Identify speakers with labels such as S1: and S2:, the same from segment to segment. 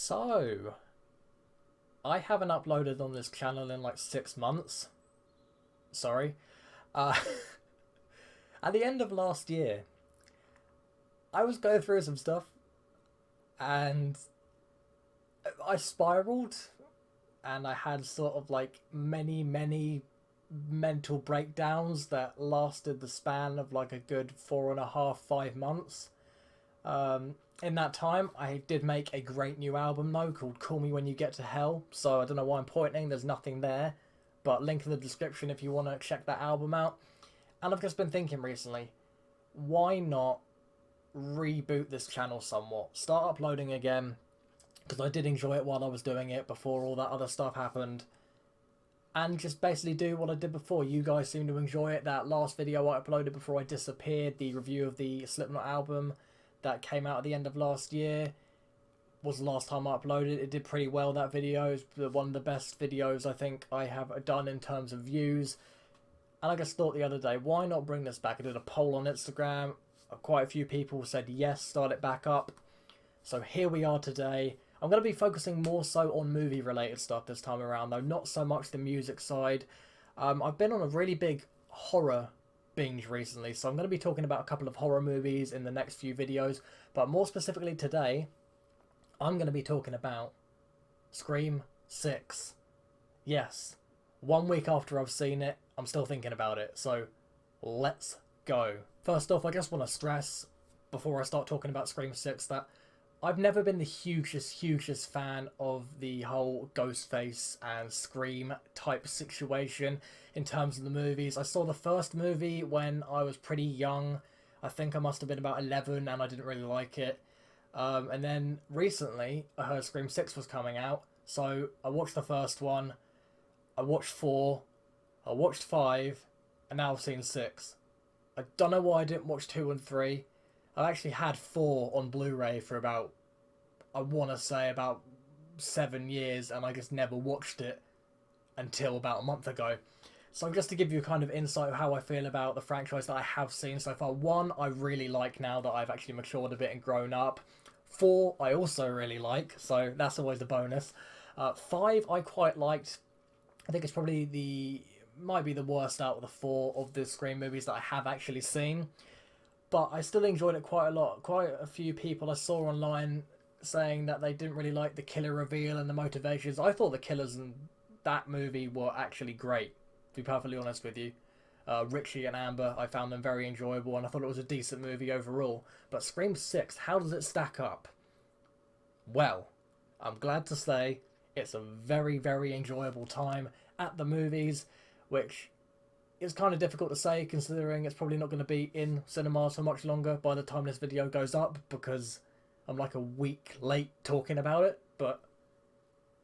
S1: So, I haven't uploaded on this channel in like 6 months. Sorry. Uh, at the end of last year, I was going through some stuff and I spiraled and I had sort of like many mental breakdowns that lasted the span of like a good 4.5, 5 months. In that time, I did make a great new album though called Call Me When You Get to Hell. So I don't know why I'm pointing, there's nothing there. But link in the description if you want to check that album out. And I've just been thinking recently, why not reboot this channel somewhat? Start uploading again, because I did enjoy it while I was doing it before all that other stuff happened. And just basically do what I did before. You guys seem to enjoy it. That last video I uploaded before I disappeared, the review of the Slipknot album that came out at the end of last year, was the last time I uploaded. It did pretty well, that video. It's one of the best videos I think I have done in terms of views. And I just thought the other day, why not bring this back? I did a poll on Instagram. Quite a few people said yes, start it back up. So here we are today. I'm going to be focusing more so on movie related stuff this time around though, not so much the music side. I've been on a really big horror binge recently, so I'm going to be talking about a couple of horror movies in the next few videos, but more specifically today, I'm going to be talking about Scream 6. Yes, 1 week after I've seen it, I'm still thinking about it, so let's go. First off, I just want to stress, before I start talking about Scream 6, that I've never been the hugest fan of the whole Ghostface and Scream type situation in terms of the movies. I saw the first movie when I was pretty young. I think I must have been about 11 and I didn't really like it. And then recently I heard Scream 6 was coming out. So I watched the first one, I watched 4, I watched 5, and now I've seen 6. I don't know why I didn't watch 2 and 3. I actually had 4 on Blu-ray for about, I want to say about 7 years, and I just never watched it until about a month ago. So just to give you a kind of insight of how I feel about the franchise that I have seen so far. 1, I really like now that I've actually matured a bit and grown up. 4, I also really like, so that's always a bonus. 5, I quite liked. I think it's probably might be the worst out of the 4 of the Scream movies that I have actually seen. But I still enjoyed it quite a lot. Quite a few people I saw online saying that they didn't really like the killer reveal and the motivations. I thought the killers in that movie were actually great, to be perfectly honest with you. Richie and Amber, I found them very enjoyable, and I thought it was a decent movie overall. But Scream 6, how does it stack up? Well, I'm glad to say it's a very enjoyable time at the movies, which is kind of difficult to say considering it's probably not going to be in cinemas for much longer by the time this video goes up, because I'm like a week late talking about it, but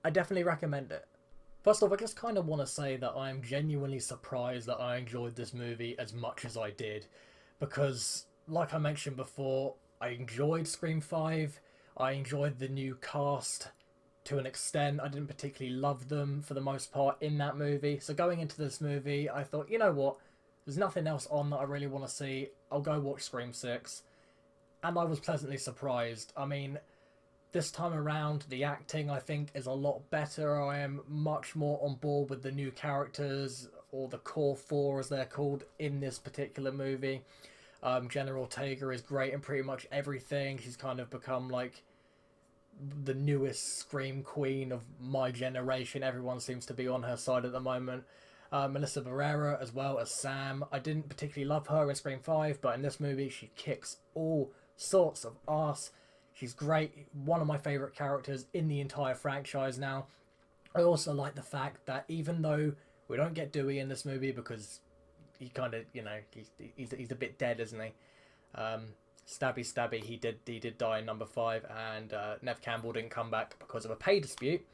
S1: I definitely recommend it. First off, I just kind of want to say that I'm genuinely surprised that I enjoyed this movie as much as I did, because like I mentioned before, I enjoyed Scream 5, I enjoyed the new cast to an extent. I didn't particularly love them for the most part in that movie. So going into this movie, I thought, you know what? There's nothing else on that I really want to see. I'll go watch Scream 6. And I was pleasantly surprised. I mean, this time around, the acting, I think, is a lot better. I am much more on board with the new characters, or the core 4 as they're called, in this particular movie. Jenna Ortega is great in pretty much everything. She's kind of become like the newest Scream queen of my generation. Everyone seems to be on her side at the moment. Melissa Barrera as well as Sam. I didn't particularly love her in Scream 5, but in this movie she kicks all sorts of ass. She's great. One of my favourite characters in the entire franchise now. I also like the fact that even though we don't get Dewey in this movie because he kind of, you know, he's a bit dead, isn't he? Stabby, he did die in number 5, and Nev Campbell didn't come back because of a pay dispute.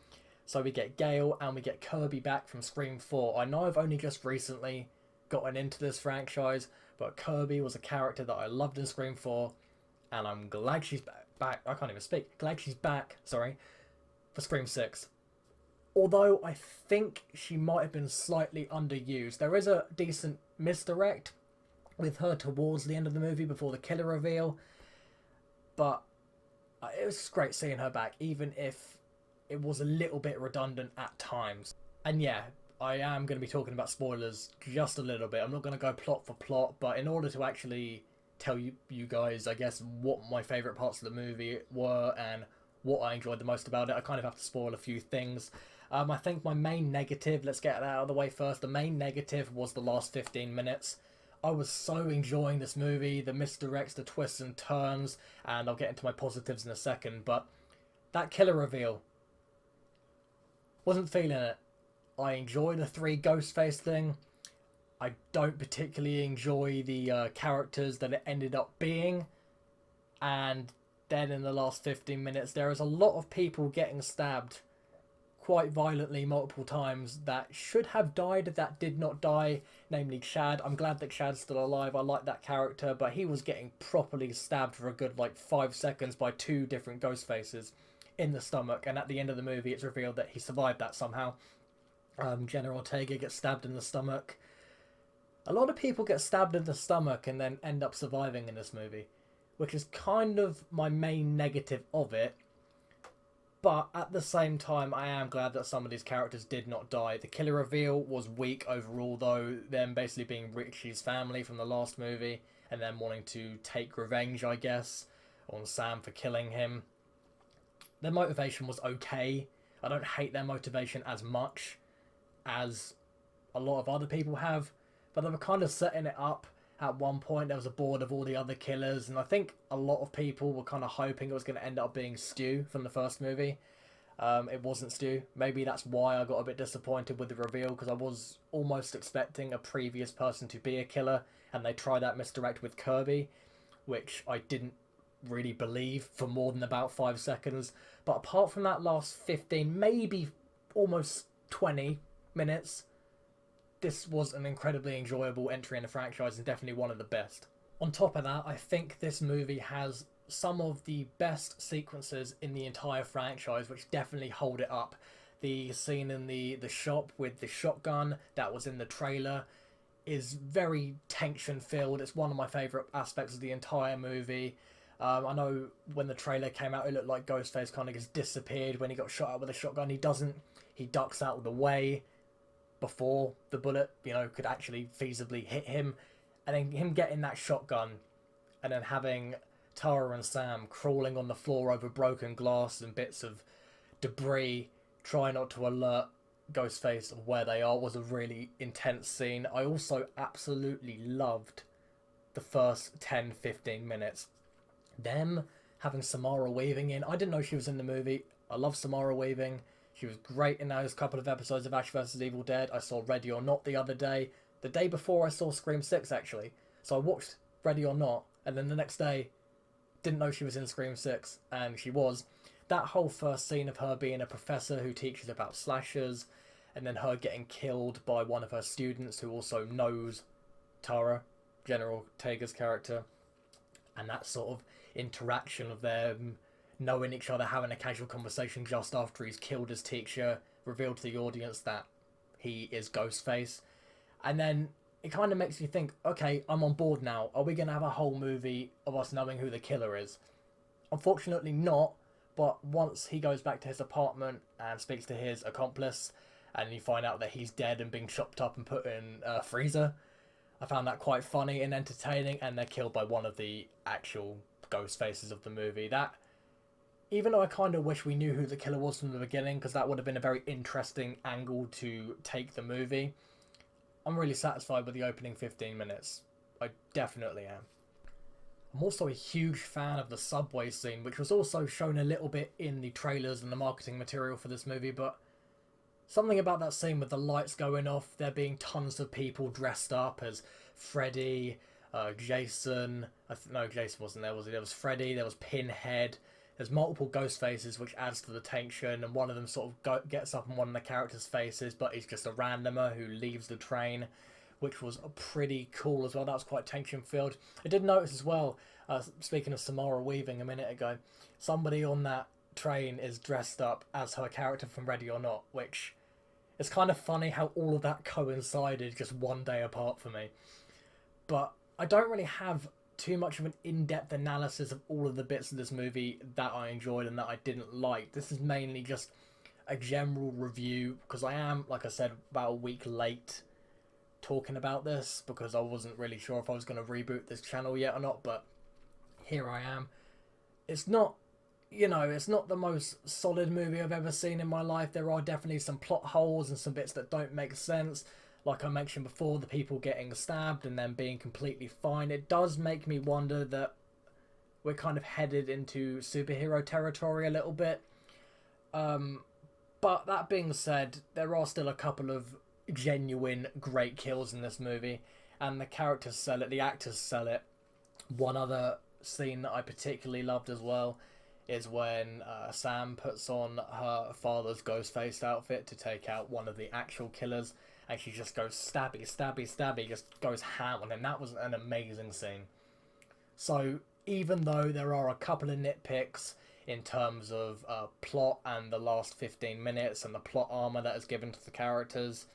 S1: So we get Gale and we get Kirby back from Scream 4. I know I've only just recently gotten into this franchise, but Kirby was a character that I loved in Scream 4, and I'm glad she's back. I can't even speak. Glad she's back, sorry, for Scream 6. Although I think she might have been slightly underused. There is a decent misdirect with her towards the end of the movie before the killer reveal, but it was just great seeing her back, even if it was a little bit redundant at times. And yeah, I am going to be talking about spoilers just a little bit. I'm not going to go plot for plot, but in order to actually tell you guys, I guess, what my favourite parts of the movie were and what I enjoyed the most about it, I kind of have to spoil a few things. I think my main negative, let's get that out of the way first, the main negative was the last 15 minutes. I was so enjoying this movie, the misdirects, the twists and turns, and I'll get into my positives in a second, but that killer reveal, wasn't feeling it. I enjoy the three Ghostface thing. I don't particularly enjoy the characters that it ended up being. And then in the last 15 minutes, there is a lot of people getting stabbed quite violently multiple times that should have died that did not die, namely Chad. I'm glad that Chad's still alive. I like that character, but he was getting properly stabbed for a good 5 seconds by two different Ghostfaces in the stomach, and at the end of the movie it's revealed that he survived that somehow. Jenna Ortega gets stabbed in the stomach. A lot of people get stabbed in the stomach and then end up surviving in this movie, which is kind of my main negative of it. But at the same time, I am glad that some of these characters did not die. The killer reveal was weak overall, though, them basically being Richie's family from the last movie, and then wanting to take revenge, I guess, on Sam for killing him. Their motivation was okay. I don't hate their motivation as much as a lot of other people have, but they were kind of setting it up. At one point there was a board of all the other killers, and I think a lot of people were kind of hoping it was going to end up being Stu from the first movie. It wasn't Stu. Maybe that's why I got a bit disappointed with the reveal, because I was almost expecting a previous person to be a killer, and they tried that misdirect with Kirby, which I didn't really believe for more than about 5 seconds. But apart from that last 15, maybe almost 20 minutes, this was an incredibly enjoyable entry in the franchise and definitely one of the best. On top of that, I think this movie has some of the best sequences in the entire franchise, which definitely hold it up. The scene in the shop with the shotgun that was in the trailer is very tension filled. It's one of my favourite aspects of the entire movie. I know when the trailer came out, it looked like Ghostface kind of just disappeared when he got shot out with a shotgun. He doesn't. He ducks out of the way before the bullet, could actually feasibly hit him. And then him getting that shotgun and then having Tara and Sam crawling on the floor over broken glass and bits of debris, try not to alert Ghostface of where they are, was a really intense scene. I also absolutely loved the first 10-15 minutes. Them having Samara Weaving in. I didn't know she was in the movie. I love Samara Weaving. She was great in those couple of episodes of Ash vs. Evil Dead. I saw Ready or Not the other day. The day before I saw Scream 6, actually. So I watched Ready or Not, and then the next day, didn't know she was in Scream 6, and she was. That whole first scene of her being a professor who teaches about slashers, and then her getting killed by one of her students who also knows Tara, Jenna Ortega's character, and that sort of interaction of them knowing each other, having a casual conversation just after he's killed his teacher, revealed to the audience that he is Ghostface. And then it kind of makes you think, okay, I'm on board now. Are we going to have a whole movie of us knowing who the killer is? Unfortunately not, but once he goes back to his apartment and speaks to his accomplice, and you find out that he's dead and being chopped up and put in a freezer, I found that quite funny and entertaining, and they're killed by one of the actual ghost faces of the movie. That, even though I kind of wish we knew who the killer was from the beginning, because that would have been a very interesting angle to take the movie, I'm really satisfied with the opening 15 minutes. I definitely am. I'm also a huge fan of the subway scene, which was also shown a little bit in the trailers and the marketing material for this movie, but something about that scene with the lights going off, there being tons of people dressed up as Freddy, Jason. No, Jason wasn't there, was he? There was Freddy, there was Pinhead. There's multiple ghost faces, which adds to the tension, and one of them sort of gets up on one of the characters' faces, but he's just a randomer who leaves the train, which was pretty cool as well. That was quite tension-filled. I did notice as well, speaking of Samara Weaving a minute ago, somebody on that train is dressed up as her character from Ready or Not, which is kind of funny how all of that coincided just one day apart for me. But I don't really have too much of an in-depth analysis of all of the bits of this movie that I enjoyed and that I didn't like. This is mainly just a general review, because I am, like I said, about a week late talking about this because I wasn't really sure if I was going to reboot this channel yet or not, but here I am. It's not, it's not the most solid movie I've ever seen in my life. There are definitely some plot holes and some bits that don't make sense. Like I mentioned before, the people getting stabbed and then being completely fine. It does make me wonder that we're kind of headed into superhero territory a little bit. But that being said, there are still a couple of genuine great kills in this movie, and the characters sell it, the actors sell it. One other scene that I particularly loved as well is when Sam puts on her father's Ghostface outfit to take out one of the actual killers, and she just goes stabby, stabby, stabby, just goes ham on him. That was an amazing scene. So even though there are a couple of nitpicks in terms of plot and the last 15 minutes and the plot armor that is given to the characters,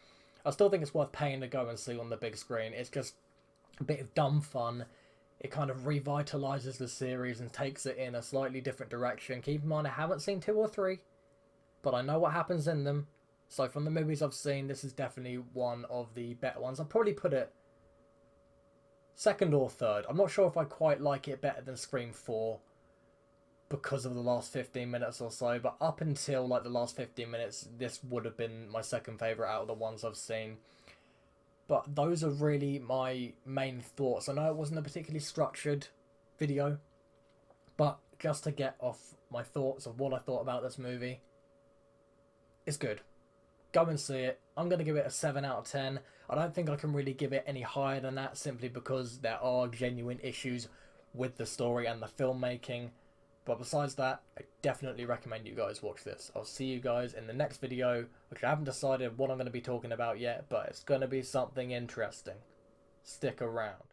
S1: I still think it's worth paying to go and see on the big screen. It's just a bit of dumb fun. It kind of revitalizes the series and takes it in a slightly different direction. Keep in mind, I haven't seen 2 or 3, but I know what happens in them. So from the movies I've seen, this is definitely one of the better ones. I'd probably put it second or third. I'm not sure if I quite like it better than Scream 4 because of the last 15 minutes or so, but up until like the last 15 minutes, this would have been my second favourite out of the ones I've seen. But those are really my main thoughts. I know it wasn't a particularly structured video, but just to get off my thoughts of what I thought about this movie, it's good. Go and see it. I'm going to give it a 7 out of 10. I don't think I can really give it any higher than that, simply because there are genuine issues with the story and the filmmaking. But besides that, I definitely recommend you guys watch this. I'll see you guys in the next video, which I haven't decided what I'm going to be talking about yet, but it's going to be something interesting. Stick around.